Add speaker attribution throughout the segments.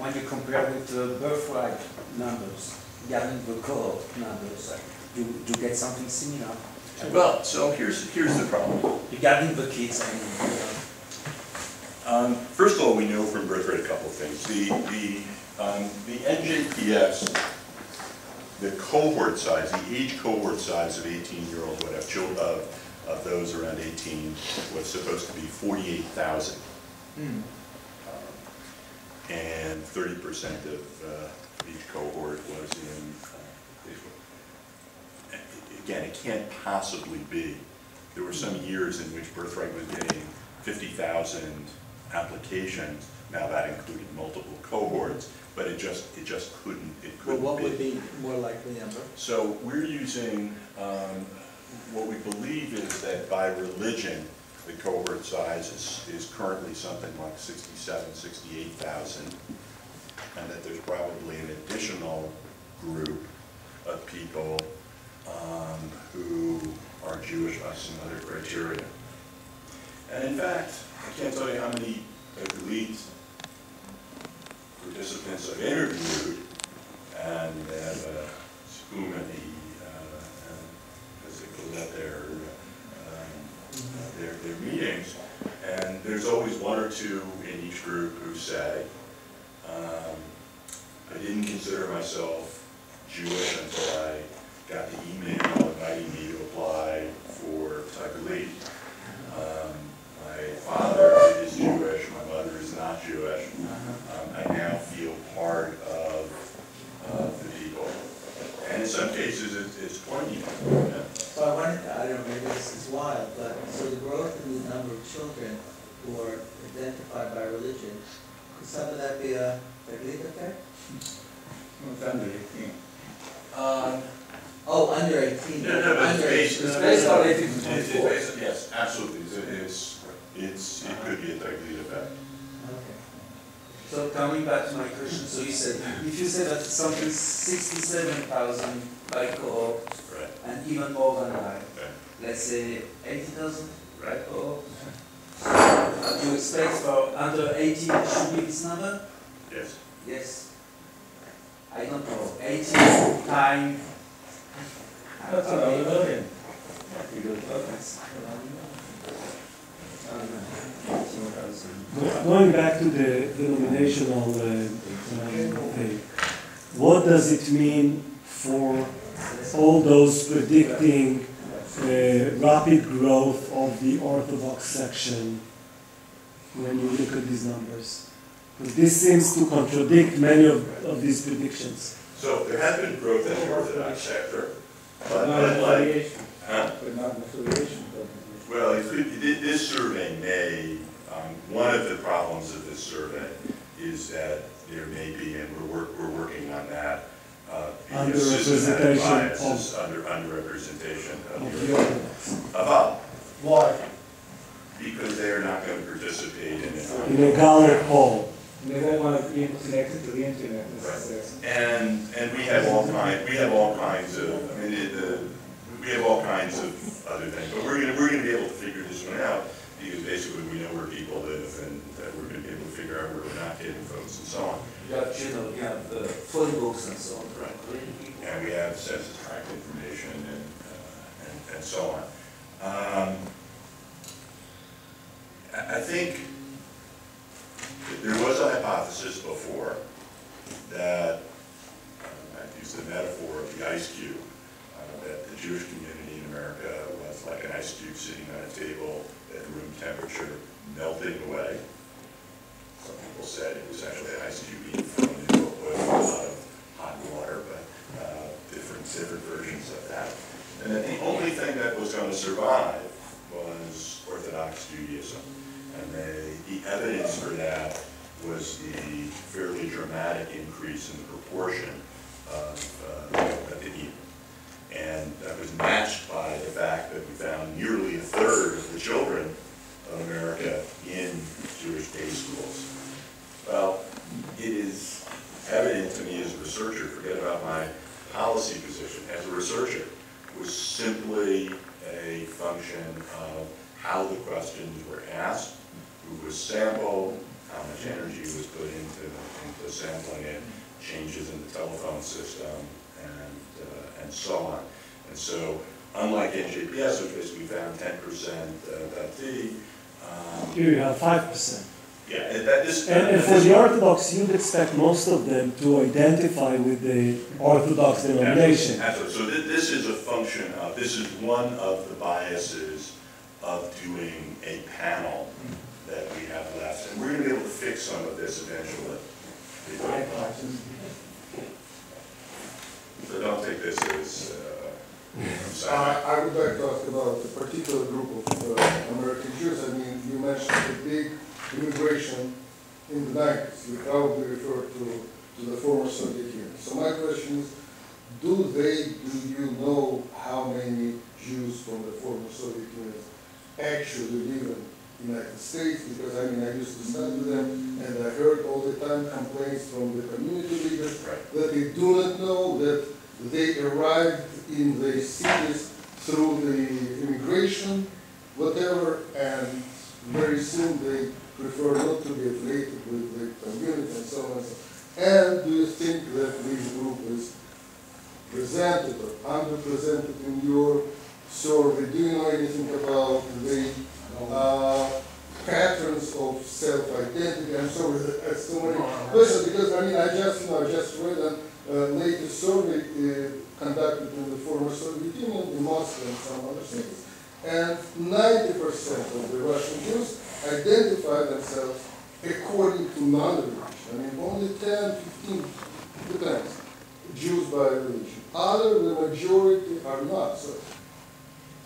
Speaker 1: when you compare with the birthright numbers, regarding the cohort numbers, you get something similar?
Speaker 2: Well, so here's the problem.
Speaker 1: Regarding the kids, I mean.
Speaker 2: First of all, we know from birth rate a couple of things. The NJPS, the cohort size, the age cohort size of 18-year-olds would have children of those around 18 was supposed to be 48,000. And 30% of each cohort was in again, it can't possibly be. There were some years in which birthright was getting 50,000 applications. Now that included multiple cohorts, but it just couldn't.
Speaker 3: Well, what would be more likely number?
Speaker 2: So we're using what we believe is that by religion, the cohort size is currently something like 67, 68,000, and that there's probably an additional group of people who are Jewish by some other criteria. And in fact, I can't tell you how many elite participants I've interviewed, and they have so many, as they call that, their meetings, and there's always one or two in each group who say, I didn't consider myself Jewish until I got the email inviting me to apply for Tagulit. My father is Jewish, my mother is not Jewish. I now feel part of the people. And in some cases, it's poignant.
Speaker 3: So I wanted to, I don't know, maybe this is wild, but so the growth in the number of children who are identified by religion, could some of that be a Taglit effect?
Speaker 4: Under 18.
Speaker 3: Oh, under 18.
Speaker 2: No, but
Speaker 3: under
Speaker 2: it's
Speaker 4: based on 18 to 24.
Speaker 2: Yes, absolutely. It could be a Taglit effect.
Speaker 3: Okay.
Speaker 1: So coming back to my question, so you said, if you say that it's something 67,000 by cohort,
Speaker 2: Right.
Speaker 1: and even more than that,
Speaker 2: Okay.
Speaker 1: let's say 80,000 by
Speaker 2: Right.
Speaker 1: cohort, do you expect for under 18 it should be this number?
Speaker 2: Yes.
Speaker 1: Yes. I don't know, 18 times.
Speaker 4: That's another million.
Speaker 5: Going back to the denominational thing, what does it mean for all those predicting rapid growth of the Orthodox section when you look at these numbers? Because this seems to contradict many of these predictions.
Speaker 2: So there has been growth in the Orthodox sector,
Speaker 4: But not an affiliation.
Speaker 2: Huh?
Speaker 4: But not an affiliation.
Speaker 2: Well, this survey may, one of the problems of this survey is that there may be, and we're working on that, be a systematic bias, underrepresentation of the Orthodox. About.
Speaker 4: Why?
Speaker 2: Because they are not going to participate in it.
Speaker 5: In a Gallup poll.
Speaker 4: They don't want to be connected to the internet.
Speaker 2: Right. And we have all kinds of, I mean, we have all kinds of other things, but we're gonna be able to figure this one out because basically we know where people live and that we're gonna be able to figure out where we're not getting folks and so on.
Speaker 1: You have journal, you have phone books and so on.
Speaker 2: Right. And we have census tract information and so on. I think there was a hypothesis before that, I've used the metaphor of the ice cube, that the Jewish community in America was like an ice cube sitting on a table at room temperature, melting away. Some people said it was actually an ice cube being thrown into a boiling pot of hot water, but different versions of that. And that the only thing that was going to survive was Orthodox Judaism. And the evidence for that was the fairly dramatic increase in the proportion of Epidemic. And that was matched by the fact that we found nearly a third of the children of America in Jewish day schools. Well, it is evident to me as a researcher, forget about my policy position, as a researcher, was simply a function of how the questions were asked, who was sampled, how much energy was put into sampling it, changes in the telephone system, and so on. And so, unlike NJPS, which basically found 10% Dati,
Speaker 5: Here you have 5%.
Speaker 2: yeah, and that is.
Speaker 5: And for the Orthodox, you'd expect most of them to identify with the Orthodox denomination.
Speaker 2: Absolutely. So this is a function of, this is one of the biases of doing a panel that we have left. And we're going to be able to fix some of this eventually. So don't take this as,
Speaker 6: I would like to ask about a particular group of American Jews. I mean, you mentioned the big immigration in the 90s. You probably referred to the former Soviet Union. So my question is, do you know how many Jews from the former Soviet Union actually live in the United States? Because I mean, I used to study them, and I heard all the time complaints from the community leaders that they do not know that they arrived in the cities through the immigration, whatever, and very soon they prefer not to be affiliated with the community and so on and so on. And do you think that this group is presented or underrepresented in your survey? Do you know anything about the patterns of self-identity? I'm sorry, that's so many questions, because I mean, I just read a latest survey conducted in the former Soviet Union, in Moscow and some other cities, and 90% of the Russian Jews identify themselves according to non-religion. I mean, only 10, 15, depends, Jews by religion. The majority are not. So,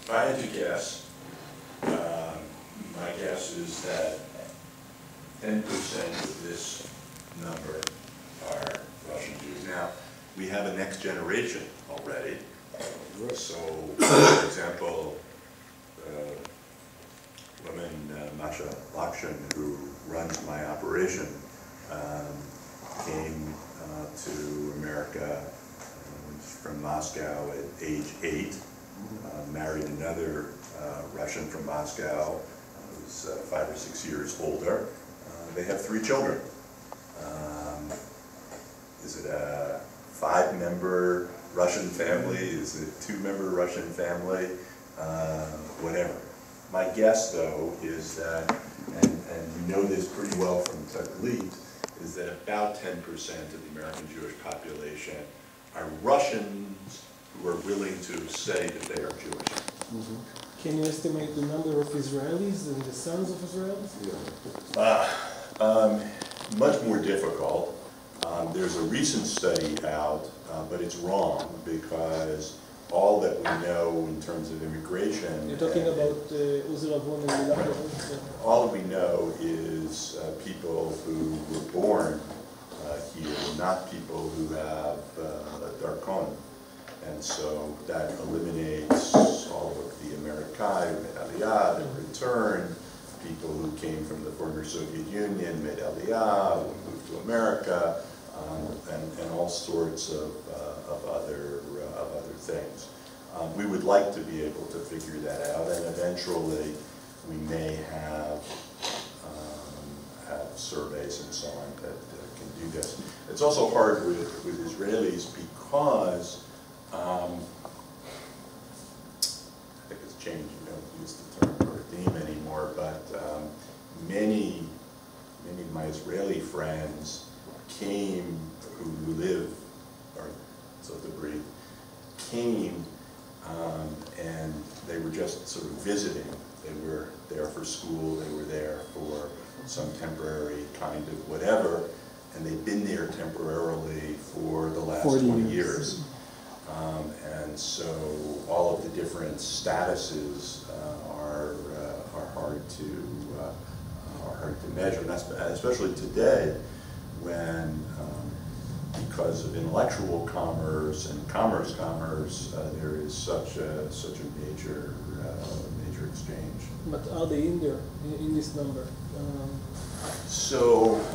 Speaker 2: if I had to guess, my guess is that 10% of this number are Russian Jews. Now, we have a next generation already. So, for example, woman Masha Lakshin, who runs my operation, came to America from Moscow at age 8, married another Russian from Moscow, who's 5 or 6 years older. They have 3 children. Is it a 5-member Russian family? Is it a 2-member Russian family? Whatever. My guess, though, is that, and you know this pretty well from Taglit, is that about 10% of the American Jewish population are Russians who are willing to say that they are Jewish.
Speaker 7: Mm-hmm. Can you estimate the number of Israelis and the sons of Israelis?
Speaker 2: Much more difficult. There's a recent study out, but it's wrong because all that we know in terms of immigration...
Speaker 7: You're talking about Uzravon and Milano?
Speaker 2: All we know is people who were born here, not people who have a darkon. And so that eliminates all of the Americai who made Aliyah, that returned, people who came from the former Soviet Union, made Aliyah, who moved to America, and all sorts of other things. We would like to be able to figure that out, and eventually we may have surveys and so on that can do this. It's also hard with Israelis because I think it's changed. We don't use the term redeem anymore, but many of my Israeli friends came, who live, or so to breathe, came and they were just sort of visiting. They were there for school, they were there for some temporary kind of whatever, and they've been there temporarily for the last 20 years. And so all of the different statuses are hard to measure, and that's, especially today, when because of intellectual commerce and commerce, there is such a major exchange.
Speaker 7: But are they in there in this number?
Speaker 2: So